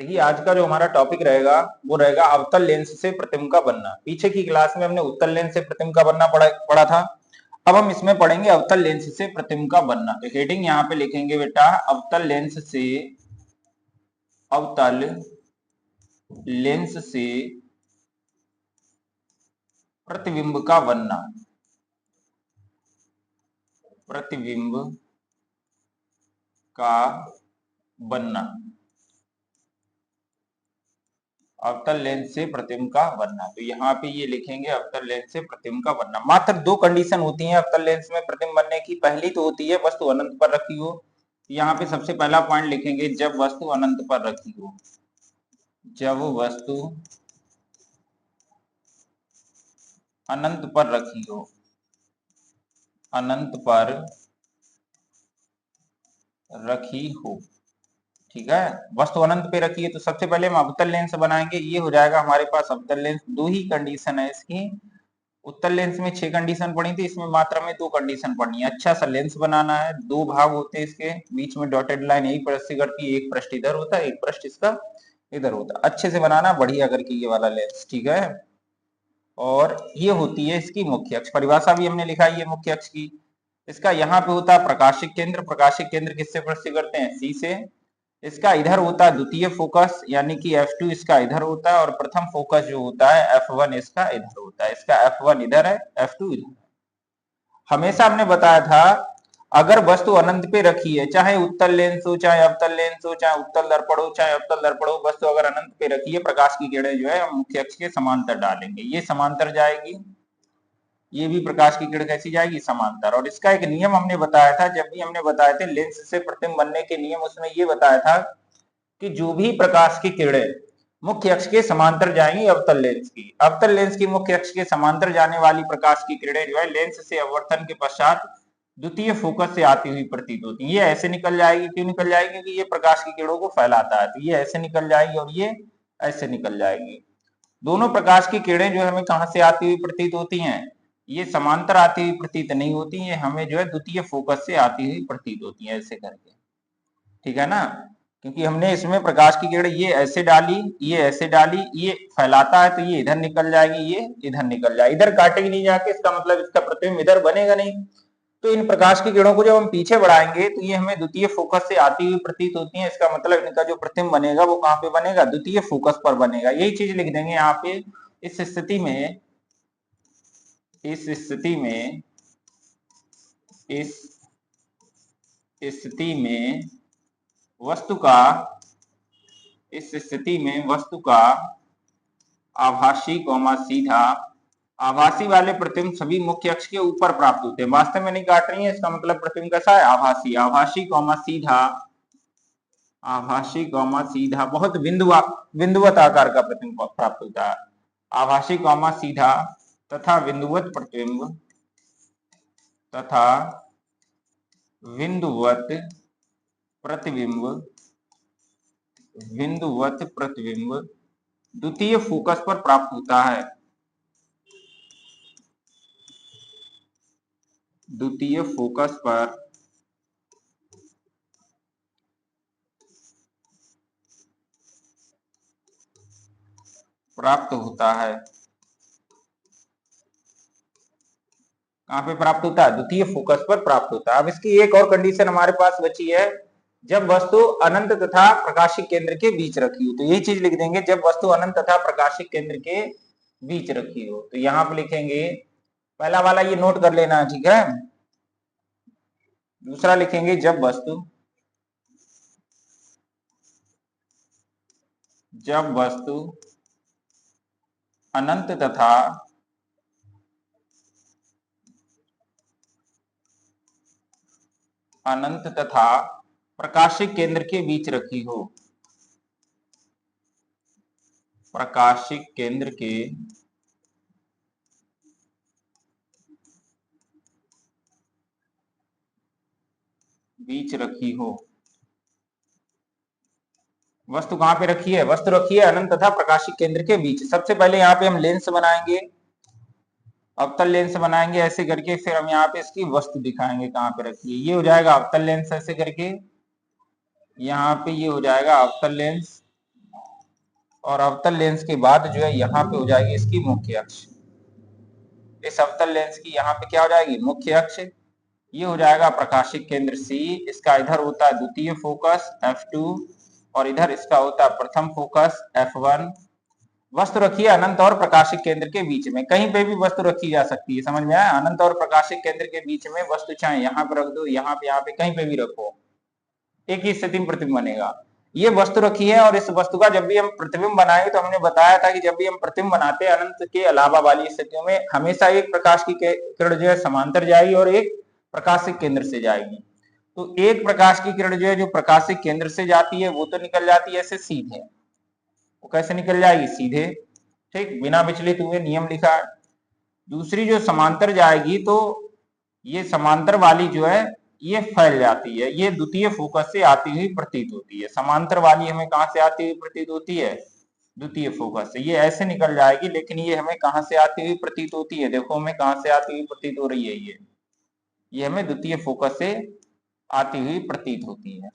देखिए आज का जो हमारा टॉपिक रहेगा वो रहेगा अवतल लेंस से प्रतिबिंब का बनना। पीछे की क्लास में हमने उत्तल लेंस से प्रतिबिंब का बनना पढ़ा था। अब हम इसमें पढ़ेंगे अवतल लेंस से प्रतिबिंब का बनना। तो हेडिंग यहाँ पे लिखेंगे बेटा, अवतल लेंस से प्रतिबिंब का बनना। प्रतिबिंब का बनना, अवतल लेंस से प्रतिबिंब का बनना। तो यहाँ पे ये लिखेंगे अवतल लेंस से प्रतिबिंब का बनना। मात्र दो कंडीशन होती हैं अवतल लेंस में प्रतिबिंब बनने की। पहली तो होती है वस्तु अनंत पर रखी हो। यहाँ पे सबसे पहला पॉइंट लिखेंगे, जब वस्तु अनंत पर रखी हो। जब वस्तु अनंत पर रखी हो, अनंत पर रखी हो, ठीक है। वस्तु अनंत पे रखी है तो सबसे पहले हम अवतल लेंस बनाएंगे। ये हो जाएगा हमारे पास अवतल लेंस। दो ही कंडीशन है इसकी। उत्तल लेंस में 6 कंडीशन पढ़ी थी, इसमें मात्र में 2 कंडीशन पढ़नी है। अच्छा सा लेंस बनाना है, 2 भाग होते हैं इसके, बीच में डॉटेड लाइन यही पृष्ठ से करती है, एक पृष्ठ इधर होता है, एक पृष्ठ इसका इधर होता है। अच्छे से बनाना, बढ़िया करके ये वाला लेंस, ठीक है। और ये होती है इसकी मुख्य अक्ष। परिभाषा भी हमने लिखा है ये मुख्य अक्ष की। इसका यहाँ पे होता है प्रकाशिक केंद्र। प्रकाशिक केंद्र किससे प्रस्तुत करते हैं? सी से। इसका इधर होता है द्वितीय फोकस, यानी कि F2 इसका इधर होता है, और प्रथम फोकस जो होता है F1 इसका इधर होता है। इसका F1 इधर है, F2 इधर है। हमेशा हमने बताया था अगर वस्तु अनंत पे रखी है, चाहे उत्तल लेंस हो, चाहे अवतल लेंस हो, चाहे उत्तल दर्पण हो, चाहे अवतल दर्पण हो, वस्तु अगर अनंत पे रखी है, प्रकाश की किरणें जो है हम मुख्य अक्ष के समांतर डालेंगे। ये समांतर जाएगी, ये भी प्रकाश की किरण कैसी जाएगी? समांतर। और इसका एक नियम हमने बताया था, जब भी हमने बताए थे लेंस से प्रतिबिंब बनने के नियम, उसमें ये बताया था कि जो भी प्रकाश की किरणें मुख्य अक्ष के समांतर जाएंगी अवतल लेंस की मुख्य अक्ष के समांतर जाने वाली प्रकाश की किरणें जो है लेंस से अपवर्तन के पश्चात द्वितीय फोकस से आती हुई प्रतीत होती है। ये ऐसे निकल जाएगी। क्यों निकल जाएगी? क्योंकि ये प्रकाश की किरणों को फैलाता है, तो ये ऐसे निकल जाएगी और ये ऐसे निकल जाएगी। दोनों प्रकाश की किरणें जो हमें कहां से आती हुई प्रतीत होती हैं? ये समांतर आती हुई प्रतीत नहीं होती है, हमें जो है द्वितीय फोकस से आती हुई प्रतीत होती है, ऐसे करके, ठीक है ना। क्योंकि हमने इसमें प्रकाश की किरण ये ऐसे डाली, ये ऐसे डाली, ये फैलाता है तो ये इधर निकल जाएगी, ये इधर निकल जाएगी, इधर काटेगी नहीं जाके, इसका मतलब इसका प्रतिबिंब इधर बनेगा नहीं। तो इन प्रकाश की किरणों को जब हम पीछे बढ़ाएंगे तो ये हमें द्वितीय फोकस से आती हुई प्रतीत होती है। इसका मतलब इनका जो प्रतिबिंब बनेगा वो कहां पे बनेगा? द्वितीय फोकस पर बनेगा। यही चीज लिख देंगे यहाँ पे। इस स्थिति में इस स्थिति में इस स्थिति में वस्तु का इस स्थिति में वस्तु का आभासी सीधा, आभासी वाले प्रतिबिंब सभी मुख्य अक्ष के ऊपर प्राप्त होते हैं। वास्तव में नहीं काट रही है, इसका मतलब प्रतिबिंब कैसा है? आभासी। आभासी सीधा बहुत बिंदुवत आकार का प्रतिबिंब प्राप्त होता है। आभासी सीधा तथा बिंदुवत प्रतिबिंब द्वितीय फोकस पर प्राप्त होता है। द्वितीय फोकस पर प्राप्त होता है। कहां पे प्राप्त होता है? द्वितीय फोकस पर प्राप्त होता है। अब इसकी एक और कंडीशन हमारे पास बची है, जब वस्तु अनंत तथा प्रकाशिक केंद्र के बीच रखी हो। तो यही चीज लिख देंगे, जब वस्तु अनंत तथा प्रकाशिक केंद्र के बीच रखी हो। तो यहां पे लिखेंगे, पहला वाला ये नोट कर लेना, ठीक है। दूसरा लिखेंगे, जब वस्तु अनंत तथा प्रकाशिक केंद्र के बीच रखी हो। प्रकाशिक केंद्र के बीच रखी हो। वस्तु कहां पे रखी है? वस्तु रखी है अनंत तथा प्रकाशिक केंद्र के बीच। सबसे पहले यहाँ पे हम लेंस बनाएंगे, अवतल लेंस बनाएंगे ऐसे करके, फिर हम यहाँ पे इसकी वस्तु दिखाएंगे कहां पे रखी है। ये हो जाएगा अवतल लेंस ऐसे करके, यहाँ पे ये हो जाएगा अवतल लेंस, और अवतल लेंस के बाद जो है यहाँ पे हो जाएगी इसकी मुख्य अक्ष। इस अवतल लेंस की यहाँ पे क्या हो जाएगी, मुख्य अक्ष। ये हो जाएगा प्रकाशिक केंद्र C। इसका इधर होता है द्वितीय फोकस F2 और इधर इसका होता है प्रथम फोकस F1। वस्तु रखिए अनंत और प्रकाशिक केंद्र के बीच में, कहीं पे भी वस्तु रखी जा सकती है, समझ में आया। अनंत और प्रकाशिक केंद्र के बीच में वस्तु चाहे यहाँ पे रख दो, यहाँ पे कहीं पे भी रखो, एक ही स्थिति में प्रतिबिंब बनेगा। ये वस्तु रखी है और इस वस्तु का जब भी हम प्रतिबिंब बनाएंगे तो हमने बताया था कि जब भी हम प्रतिबिंब बनाते हैं अनंत के अलावा वाली स्थितियों में हमेशा एक प्रकाश की किरण जो है समांतर जाएगी और एक प्रकाशिक केंद्र से जाएगी। तो एक प्रकाश की किरण जो है जो प्रकाशिक केंद्र से जाती है वो तो निकल जाती है ऐसे सीधे। वो कैसे निकल जाएगी, सीधे, ठीक, बिना विचलित हुए, नियम लिखा है। दूसरी जो समांतर जाएगी तो ये समांतर वाली जो है ये फैल जाती है, ये द्वितीय फोकस से आती हुई प्रतीत होती है। समांतर वाली हमें कहां से आती हुई प्रतीत होती है, द्वितीय फोकस से। ये ऐसे निकल जाएगी लेकिन ये हमें कहां से आती हुई प्रतीत होती है, देखो हमें कहां से आती हुई प्रतीत हो रही है, ये हमें द्वितीय फोकस से आती हुई प्रतीत होती है,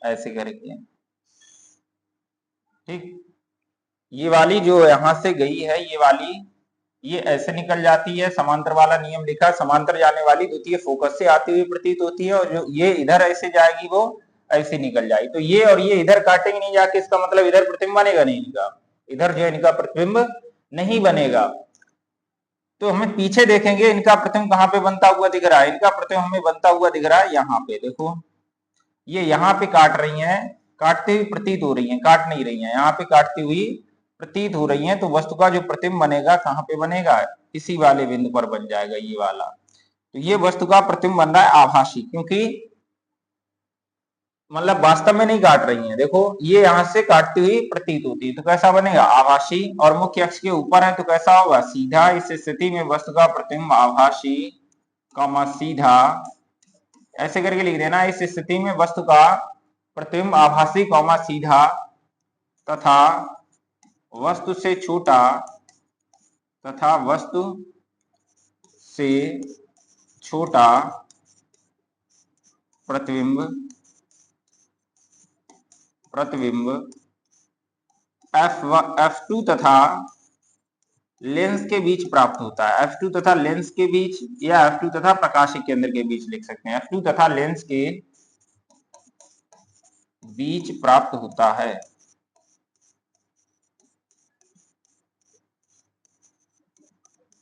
ऐसे करके, ठीक। ये वाली जो यहां से गई है, ये वाली ये ऐसे निकल जाती है, समांतर वाला नियम लिखा, समांतर जाने वाली द्वितीय फोकस से आती हुई प्रतीत होती है और जो ये इधर ऐसे जाएगी वो ऐसे निकल जाएगी। तो ये और ये इधर काटेंगे नहीं जाके, इसका मतलब इधर प्रतिबिंब बनेगा नहीं इनका, इधर जो है इनका प्रतिबिंब नहीं बनेगा। तो हमें पीछे देखेंगे इनका प्रतिबिंब कहां पे बनता हुआ दिख रहा है, इनका प्रतिबिंब हमें बनता हुआ दिख रहा है यहाँ पे, देखो ये यहाँ पे काट रही हैं, काटती हुई प्रतीत हो रही हैं, काट नहीं रही हैं, यहाँ पे काटती हुई प्रतीत हो रही हैं। तो वस्तु का जो प्रतिबिंब बनेगा कहाँ पे बनेगा, इसी वाले बिंदु पर बन जाएगा, ये वाला। तो ये वस्तु का प्रतिबिंब बन रहा है आभासी, क्योंकि मतलब वास्तव में नहीं काट रही हैं, देखो ये यहाँ से काटती हुई प्रतीत होती है, तो कैसा बनेगा, आभासी। और मुख्य अक्ष के ऊपर है तो कैसा होगा, सीधा। इस स्थिति में वस्तु का प्रतिबिंब आभासी कॉमा सीधा, ऐसे करके लिख देना। इस स्थिति में वस्तु का प्रतिबिंब आभासी कॉमा सीधा तथा वस्तु से छोटा तथा वस्तु से छोटा प्रतिबिंब F2 तथा लेंस के बीच प्राप्त होता है। F2 तथा लेंस के बीच या F2 तथा प्रकाशिक केंद्र के बीच लिख सकते हैं। F2 तथा लेंस के बीच प्राप्त होता है।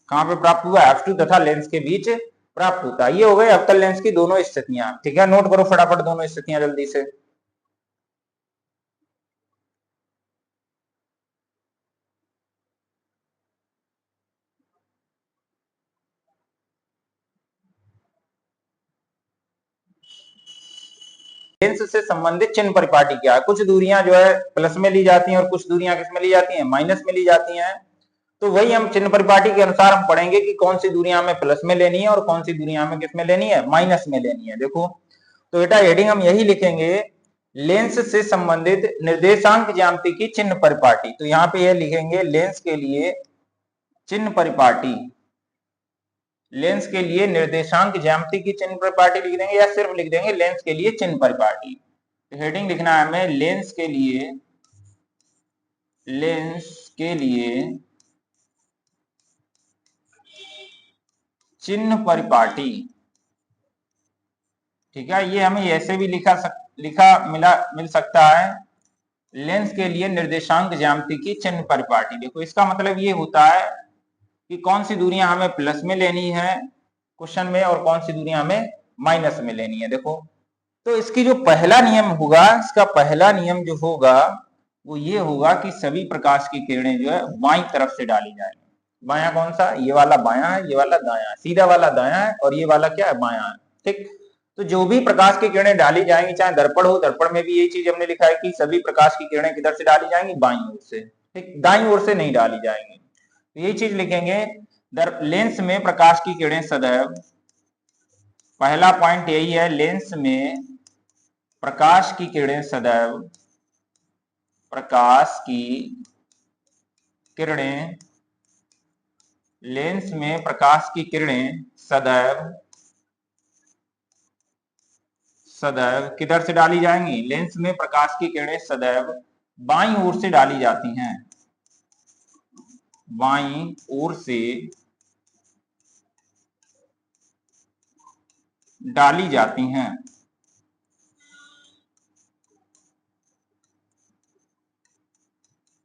कहां पे प्राप्त हुआ, F2 तथा लेंस के बीच प्राप्त होता है। ये हो गए अवतल लेंस की दोनों स्थितियां, ठीक है। नोट करो फटाफट दोनों स्थितियां जल्दी से। लेंस से संबंधित चिन्ह परिपाटी क्या है, कुछ दूरियां जो है प्लस में ली जाती हैं और कुछ दूरियां किस में ली जाती हैं, माइनस में ली जाती हैं। तो वही हम चिन्ह परिपाटी के अनुसार हम पढ़ेंगे कि कौन सी दूरियां हमें प्लस में लेनी है और कौन सी दूरियां हमें किस में लेनी है, माइनस में लेनी है। देखो तो बेटा हेडिंग हम यही लिखेंगे, लेंस से संबंधित निर्देशांक ज्यामिति की चिन्ह परिपाटी। तो यहाँ पे यह लिखेंगे लेंस के लिए चिन्ह परिपाटी, लेंस के लिए निर्देशांक ज्यामिति की चिन्ह परिपाटी लिख देंगे या सिर्फ लिख देंगे लेंस के लिए चिन्ह परिपाटी। तो हेडिंग लिखना है हमें लेंस के लिए चिन्ह परिपाटी, ठीक है। ये हमें ऐसे भी मिल सकता है, लेंस के लिए निर्देशांक ज्यामिति की चिन्ह परिपाटी। देखो इसका मतलब ये होता है कि कौन सी दूरियां हमें प्लस में लेनी है क्वेश्चन में और कौन सी दूरियां हमें माइनस में लेनी है। देखो तो इसकी जो पहला नियम होगा, इसका पहला नियम जो होगा वो ये होगा कि सभी प्रकाश की किरणें जो है बाईं तरफ से डाली जाएंगी। बायां कौन सा, ये वाला बायां है, ये वाला दायां है, सीधा वाला दायां है और ये वाला क्या है, बायां है, ठीक। तो जो भी प्रकाश की किरणें डाली जाएंगी, चाहे दर्पण हो, दर्पण में भी यही चीज हमने लिखा है कि सभी प्रकाश की किरणें किधर से डाली जाएंगी, बाईं ओर से, ठीक, दाईं ओर से नहीं डाली जाएंगी। तो यही चीज लिखेंगे, लेंस में प्रकाश की किरणें सदैव, पहला पॉइंट यही है, लेंस में प्रकाश की किरणें सदैव, प्रकाश की किरणें, लेंस में प्रकाश की किरणें सदैव सदैव किधर से डाली जाएंगी, लेंस में प्रकाश की किरणें सदैव बाईं ओर से डाली जाती हैं, बाईं ओर से डाली जाती हैं।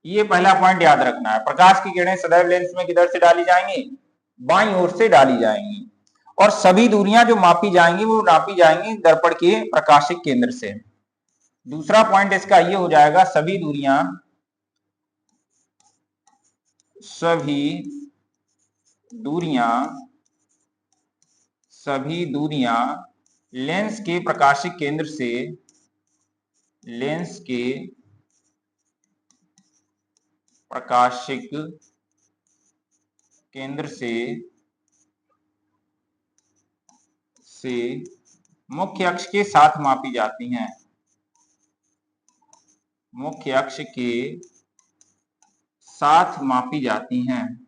ये पहला पॉइंट याद रखना है, प्रकाश की किरणें सदैव लेंस में किधर से डाली जाएंगी, बाईं ओर से डाली जाएंगी, और सभी दूरियां जो मापी जाएंगी वो नापी जाएंगी दर्पण के प्रकाशिक केंद्र से। दूसरा पॉइंट इसका ये हो जाएगा, सभी दूरियां लेंस के प्रकाशिक केंद्र से, लेंस के प्रकाशिक केंद्र से मुख्य अक्ष के साथ मापी जाती हैं, मुख्य अक्ष के साथ मापी जाती हैं।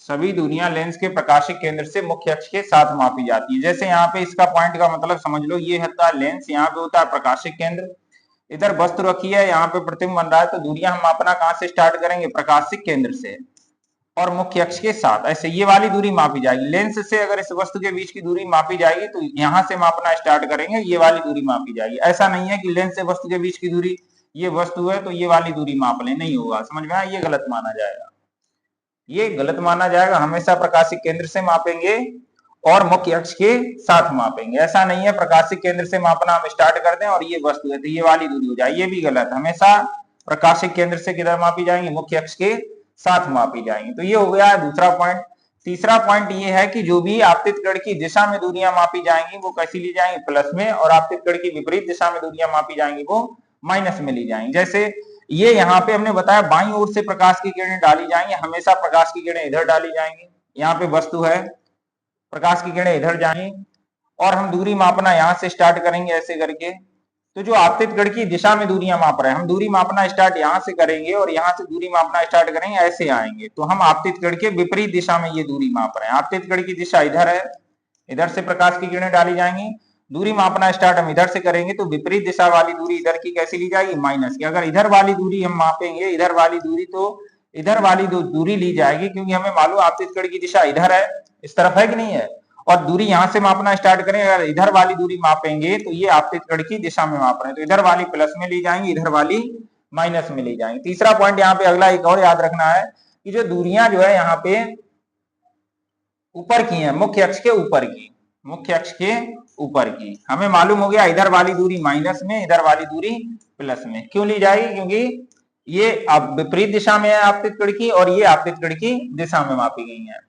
सभी दूरियां लेंस के प्रकाशिक केंद्र से मुख्य अक्ष के साथ मापी जाती है। जैसे यहाँ पे इसका पॉइंट का मतलब समझ लो, ये होता है लेंस, यहाँ पे होता है प्रकाशिक केंद्र, इधर वस्तु रखी है, यहाँ पे प्रतिबिंब बन रहा है, तो दूरियां हम मापना कहां से स्टार्ट करेंगे, प्रकाशिक केंद्र से और मुख्य अक्ष के साथ। ऐसे ये वाली दूरी मापी जाएगी, लेंस से अगर इस वस्तु के बीच की दूरी मापी जाएगी तो यहां से मापना स्टार्ट करेंगे, ये वाली दूरी मापी जाएगी। ऐसा नहीं है कि लेंस से वस्तु के बीच की दूरी, ये वस्तु है तो ये वाली दूरी माप ले, नहीं होगा, समझ में आया, ये गलत माना जाएगा, ये गलत माना जाएगा। हमेशा प्रकाशिक केंद्र से मापेंगे और मुख्य अक्ष के साथ मापेंगे। ऐसा नहीं है प्रकाशिक केंद्र से मापना हम स्टार्ट कर दें और ये वस्तु है तो ये वाली दूरी हो जाए, ये भी गलत। हमेशा प्रकाशिक केंद्र से किधर मापी जाएंगी, मुख्य अक्ष के साथ मापी जाएंगी। तो ये हो गया दूसरा पॉइंट। तीसरा पॉइंट ये है कि जो भी आपतित कण की दिशा में दूरियां मापी जाएंगी वो कैसी ली जाएंगी, प्लस में, और आपतित कण की विपरीत दिशा में दूरियां मापी जाएंगी वो माइनस में ली जाएंगी। जैसे ये यहाँ पे हमने बताया बाईं ओर से प्रकाश की किरणें डाली जाएंगी, हमेशा प्रकाश की किरणें इधर डाली जाएंगी, यहाँ पे वस्तु है, प्रकाश की किरणें इधर जाएंगी और हम दूरी मापना यहाँ से स्टार्ट करेंगे ऐसे करके। तो जो आपतित कण की दिशा में दूरियां माप रहे हैं, हम दूरी मापना स्टार्ट यहाँ से करेंगे और यहाँ से दूरी मापना स्टार्ट करेंगे, ऐसे आएंगे, तो हम आपतित कण के विपरीत दिशा में ये दूरी माप रहे हैं। आपतित कण की दिशा इधर है, इधर से प्रकाश की किरणें डाली जाएंगी, दूरी मापना स्टार्ट हम इधर से करेंगे तो विपरीत दिशा वाली दूरी इधर की कैसी ली जाएगी, माइनस की। अगर इधर वाली दूरी हम मापेंगे, इधर वाली दूरी, तो इधर वाली दूरी ली जाएगी, क्योंकि हमें मालूम आपतित कण की दिशा इधर है, इस तरफ है कि नहीं है, और दूरी यहां से मापना स्टार्ट करें, अगर इधर वाली दूरी मापेंगे तो ये आपतित कण की दिशा में माप रहे हैं, तो इधर वाली प्लस में ली जाएंगी, इधर वाली माइनस में ली जाएंगी। तीसरा पॉइंट यहाँ पे अगला एक और याद रखना है कि जो दूरियां जो है यहाँ पे ऊपर की है, मुख्य अक्ष के ऊपर की, मुख्य अक्ष के ऊपर की, हमें मालूम हो गया इधर वाली दूरी माइनस में, इधर वाली दूरी प्लस में। क्यों ली जाएगी, क्योंकि ये अब विपरीत दिशा में है आपतित कण की और ये आपतित कण की दिशा में मापी गई है।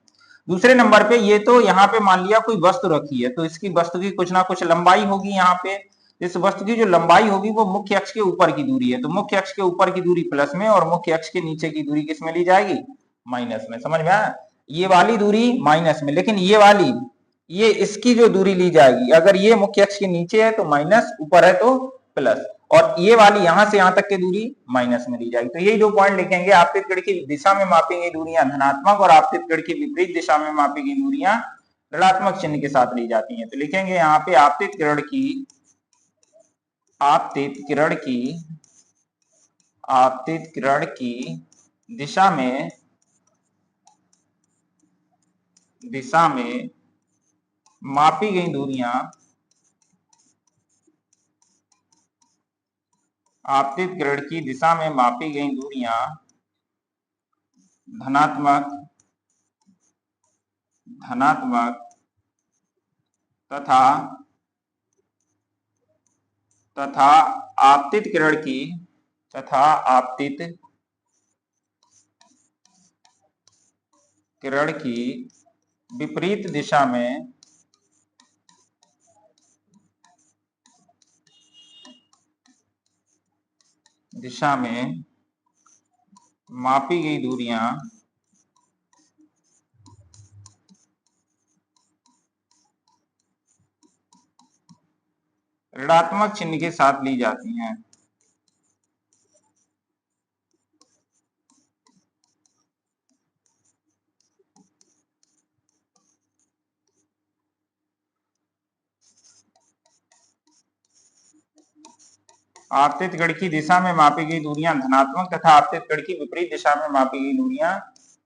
दूसरे नंबर पे ये तो यहाँ पे मान लिया कोई वस्तु रखी है, तो इसकी वस्तु की कुछ ना कुछ लंबाई होगी, यहाँ पे इस वस्तु की जो लंबाई होगी वो मुख्य अक्ष के ऊपर की दूरी है, तो मुख्य अक्ष के ऊपर की दूरी प्लस में और मुख्य अक्ष के नीचे की दूरी किस में ली जाएगी, माइनस में। समझ में आया, ये वाली दूरी माइनस में, लेकिन ये वाली, ये इसकी जो दूरी ली जाएगी, अगर ये मुख्य अक्ष के नीचे है तो माइनस, ऊपर है तो प्लस, और ये वाली यहां से यहां तक की दूरी माइनस में ली जाएगी। तो यही दो पॉइंट लिखेंगे, आपतित कण की दिशा में मापी गई दूरियां धनात्मक और आपतित कण की विपरीत दिशा में मापी गई दूरियां ऋणात्मक चिन्ह के साथ ली जाती हैं। तो लिखेंगे यहाँ पे आपतित किरण की दिशा में मापी गई दूरियां, आपतित किरण की दिशा में मापी गई दूरियां धनात्मक तथा आपतित किरण की विपरीत दिशा में मापी गई दूरियां ऋणात्मक चिन्ह के साथ ली जाती हैं। आपतित कण की दिशा में मापी गई दूरियां धनात्मक तथा आपतित कण की विपरीत दिशा में मापी गई दूरियां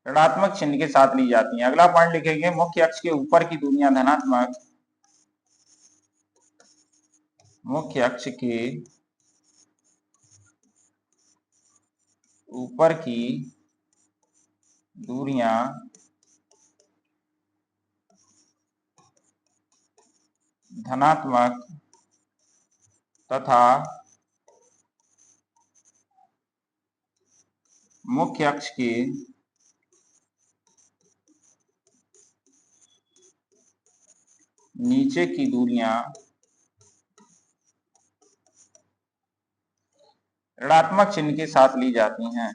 ऋणात्मक चिन्ह के साथ ली जाती हैं। अगला पॉइंट लिखेंगे, मुख्य अक्ष के ऊपर की दूरियां धनात्मक, मुख्य अक्ष के ऊपर की दूरियां धनात्मक तथा मुख्य अक्ष के नीचे की दूरियां ऋणात्मक चिन्ह के साथ ली जाती हैं।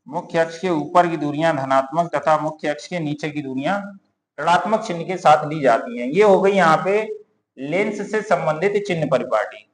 मुख्य अक्ष के ऊपर की दूरियां धनात्मक तथा मुख्य अक्ष के नीचे की दूरियां ऋणात्मक चिन्ह के साथ ली जाती हैं। ये हो गई यहाँ पे लेंस से संबंधित चिन्ह परिपाटी।